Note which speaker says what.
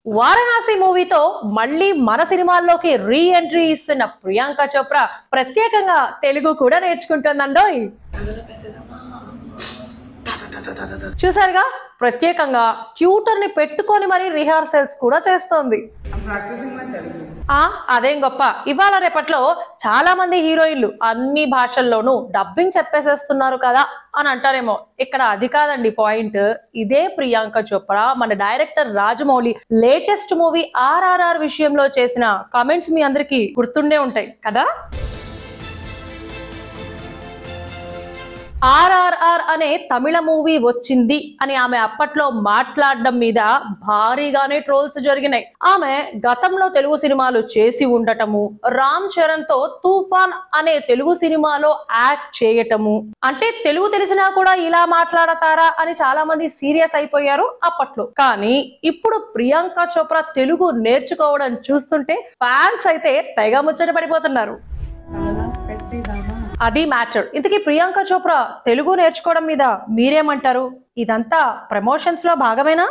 Speaker 1: వారణాసి మూవీతో మళ్ళీ మన సినిమాల్లోకి రీ ఎంట్రీ ఇస్తున్న ప్రియాంక చోప్రా ప్రత్యేకంగా తెలుగు కూడా నేర్చుకుంటుందండోయ్. చూసారుగా, ప్రత్యేకంగా ట్యూటర్ ని పెట్టుకొని మరి రిహార్సల్స్ కూడా చేస్తోంది. అదేం గొప్ప, ఇవాళ రేపట్లో చాలా మంది హీరోయిన్లు అన్ని భాషల్లోనూ డబ్బింగ్ చెప్పేసేస్తున్నారు కదా అని అంటారేమో. ఇక్కడ అది కాదండి పాయింట్. ఇదే ప్రియాంక చోప్రా మన director Rajamouli latest movie RRR విషయంలో చేసిన కామెంట్స్ మీ అందరికి గుర్తుండే ఉంటాయి కదా. RRR అనే తమిళ మూవీ వచ్చింది అని ఆమె అప్పట్లో మాట్లాడడం మీద భారీగానే ట్రోల్స్ జరిగినాయి. ఆమె గతంలో తెలుగు సినిమాలు చేసి ఉండటము, రామ్ చరణ్ తో తూఫాన్ అనే తెలుగు సినిమాలో యాక్ట్ చేయటము, అంటే తెలుగు తెలిసినా కూడా ఇలా మాట్లాడతారా అని చాలా మంది సీరియస్ అయిపోయారు అప్పట్లో. కానీ ఇప్పుడు ప్రియాంక చోప్రా తెలుగు నేర్చుకోవడం చూస్తుంటే ఫ్యాన్స్ అయితే తెగ ముచ్చట పడిపోతున్నారు. అది మ్యాటర్. ఇంతకీ ప్రియాంక చోప్రా తెలుగు నేర్చుకోవడం మీద మీరేమంటారు? ఇదంతా ప్రమోషన్స్ లో భాగమేనా?